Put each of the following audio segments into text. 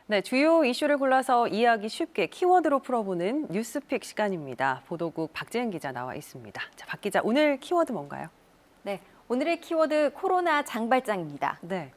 네, 주요 이슈를 골라서 이해하기 쉽게 키워드로 풀어보는 뉴스픽 시간입니다. 보도국 박재은 기자 나와 있습니다. 자, 박 기자, 오늘 키워드 뭔가요? 네, 오늘의 키워드 코로나 장발장입니다. 네.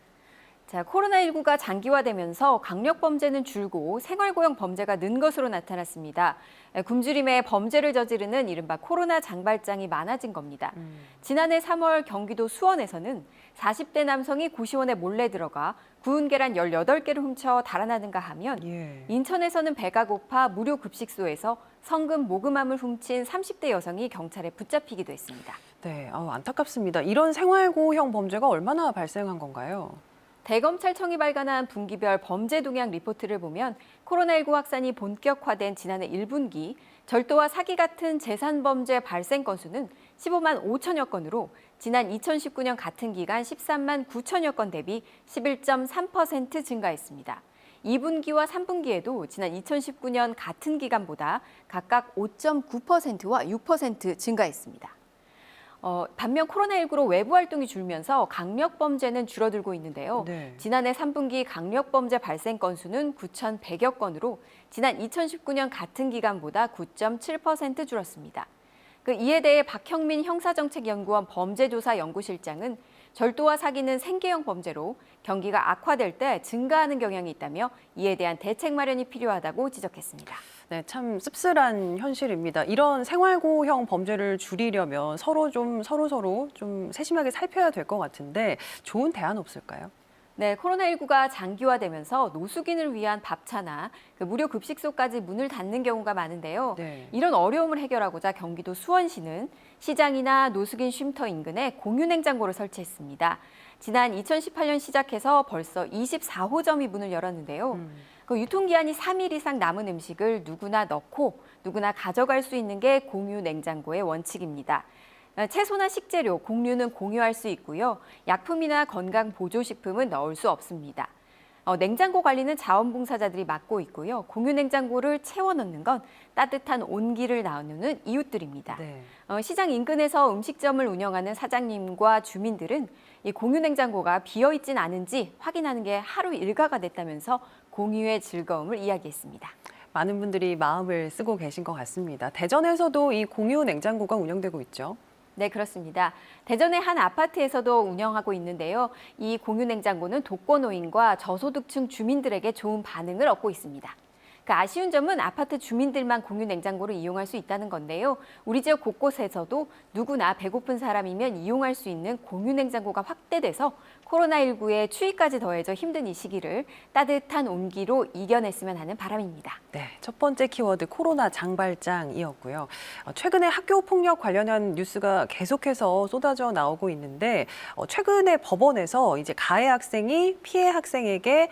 자, 코로나19가 장기화되면서 강력 범죄는 줄고 생활고용 범죄가 는 것으로 나타났습니다. 굶주림에 범죄를 저지르는 이른바 코로나 장발장이 많아진 겁니다. 지난해 3월 경기도 수원에서는 40대 남성이 고시원에 몰래 들어가 구운 계란 18개를 훔쳐 달아나는가 하면 인천에서는 배가 고파 무료 급식소에서 성금 모금함을 훔친 30대 여성이 경찰에 붙잡히기도 했습니다. 네, 안타깝습니다. 이런 생활고형 범죄가 얼마나 발생한 건가요? 대검찰청이 발간한 분기별 범죄 동향 리포트를 보면 코로나19 확산이 본격화된 지난해 1분기 절도와 사기 같은 재산 범죄 발생 건수는 15만 5천여 건으로 지난 2019년 같은 기간 13만 9천여 건 대비 11.3% 증가했습니다. 2분기와 3분기에도 지난 2019년 같은 기간보다 각각 5.9%와 6% 증가했습니다. 반면 코로나19로 외부 활동이 줄면서 강력 범죄는 줄어들고 있는데요. 네. 지난해 3분기 강력 범죄 발생 건수는 9,100여 건으로 지난 2019년 같은 기간보다 9.7% 줄었습니다. 이에 대해 박형민 형사정책연구원 범죄조사연구실장은 절도와 사기는 생계형 범죄로 경기가 악화될 때 증가하는 경향이 있다며 이에 대한 대책 마련이 필요하다고 지적했습니다. 네, 참 씁쓸한 현실입니다. 이런 생활고형 범죄를 줄이려면 서로 좀 세심하게 살펴야 될 것 같은데 좋은 대안 없을까요? 네, 코로나19가 장기화되면서 노숙인을 위한 밥차나 무료 급식소까지 문을 닫는 경우가 많은데요. 네. 이런 어려움을 해결하고자 경기도 수원시는 시장이나 노숙인 쉼터 인근에 공유 냉장고를 설치했습니다. 지난 2018년 시작해서 벌써 24호점이 문을 열었는데요. 유통기한이 3일 이상 남은 음식을 누구나 넣고 누구나 가져갈 수 있는 게 공유 냉장고의 원칙입니다. 채소나 식재료, 곡류는 공유할 수 있고요. 약품이나 건강 보조식품은 넣을 수 없습니다. 냉장고 관리는 자원봉사자들이 맡고 있고요. 공유 냉장고를 채워 넣는 건 따뜻한 온기를 나누는 이웃들입니다. 네. 시장 인근에서 음식점을 운영하는 사장님과 주민들은 이 공유 냉장고가 비어 있진 않은지 확인하는 게 하루 일과가 됐다면서 공유의 즐거움을 이야기했습니다. 많은 분들이 마음을 쓰고 계신 것 같습니다. 대전에서도 이 공유 냉장고가 운영되고 있죠. 네, 그렇습니다. 대전의 한 아파트에서도 운영하고 있는데요. 이 공유 냉장고는 독거노인과 저소득층 주민들에게 좋은 반응을 얻고 있습니다. 아쉬운 점은 아파트 주민들만 공유 냉장고를 이용할 수 있다는 건데요. 우리 지역 곳곳에서도 누구나 배고픈 사람이면 이용할 수 있는 공유 냉장고가 확대돼서 코로나19에 추위까지 더해져 힘든 이 시기를 따뜻한 온기로 이겨냈으면 하는 바람입니다. 네, 첫 번째 키워드 코로나 장발장이었고요. 최근에 학교 폭력 관련한 뉴스가 계속해서 쏟아져 나오고 있는데 최근에 법원에서 이제 가해 학생이 피해 학생에게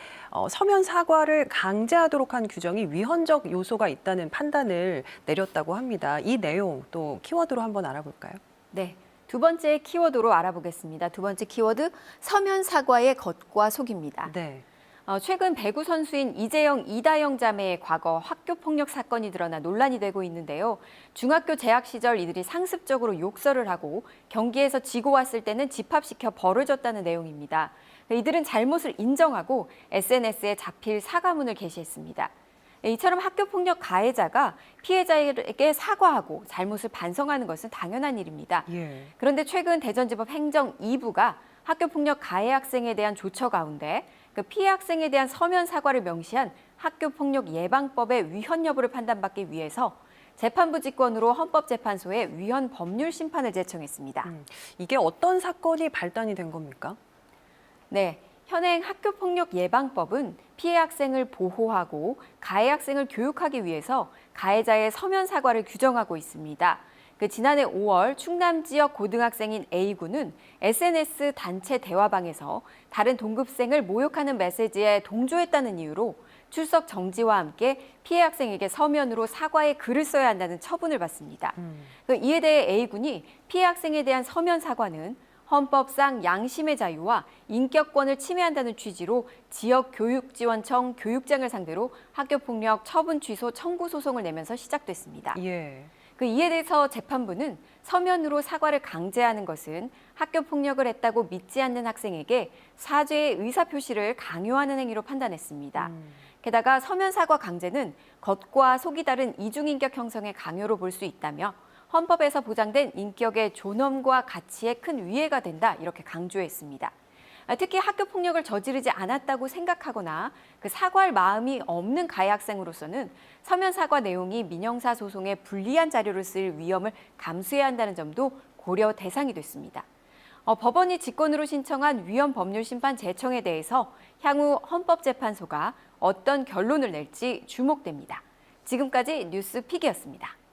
서면 사과를 강제하도록 한 규정이 위헌적 요소가 있다는 판단을 내렸다고 합니다. 이 내용 또 키워드로 한번 알아볼까요? 네. 두 번째 키워드로 알아보겠습니다. 두 번째 키워드, 서면 사과의 겉과 속입니다. 네. 최근 배구 선수인 이재영, 이다영 자매의 과거 학교 폭력 사건이 드러나 논란이 되고 있는데요. 중학교 재학 시절 이들이 상습적으로 욕설을 하고 경기에서 지고 왔을 때는 집합시켜 벌을 줬다는 내용입니다. 이들은 잘못을 인정하고 SNS에 자필 사과문을 게시했습니다. 이처럼 학교폭력 가해자가 피해자에게 사과하고 잘못을 반성하는 것은 당연한 일입니다. 그런데 최근 대전지법 행정 2부가 학교폭력 가해 학생에 대한 조처 가운데 피해 학생에 대한 서면 사과를 명시한 학교폭력 예방법의 위헌 여부를 판단받기 위해서 재판부 직권으로 헌법재판소에 위헌 법률 심판을 제청했습니다. 이게 어떤 사건이 발단이 된 겁니까? 네. 현행 학교폭력 예방법은 피해 학생을 보호하고 가해 학생을 교육하기 위해서 가해자의 서면 사과를 규정하고 있습니다. 지난해 5월 충남 지역 고등학생인 A군은 SNS 단체 대화방에서 다른 동급생을 모욕하는 메시지에 동조했다는 이유로 출석 정지와 함께 피해 학생에게 서면으로 사과의 글을 써야 한다는 처분을 받습니다. 이에 대해 A군이 피해 학생에 대한 서면 사과는 헌법상 양심의 자유와 인격권을 침해한다는 취지로 지역교육지원청 교육장을 상대로 학교폭력 처분 취소 청구 소송을 내면서 시작됐습니다. 이에 대해서 재판부는 서면으로 사과를 강제하는 것은 학교 폭력을 했다고 믿지 않는 학생에게 사죄의 의사표시를 강요하는 행위로 판단했습니다. 게다가 서면 사과 강제는 겉과 속이 다른 이중인격 형성의 강요로 볼 수 있다며 헌법에서 보장된 인격의 존엄과 가치에 큰 위해가 된다 이렇게 강조했습니다. 특히 학교 폭력을 저지르지 않았다고 생각하거나 사과할 마음이 없는 가해 학생으로서는 서면 사과 내용이 민형사 소송에 불리한 자료를 쓸 위험을 감수해야 한다는 점도 고려 대상이 됐습니다. 법원이 직권으로 신청한 위헌 법률 심판 제청에 대해서 향후 헌법재판소가 어떤 결론을 낼지 주목됩니다. 지금까지 뉴스픽이었습니다.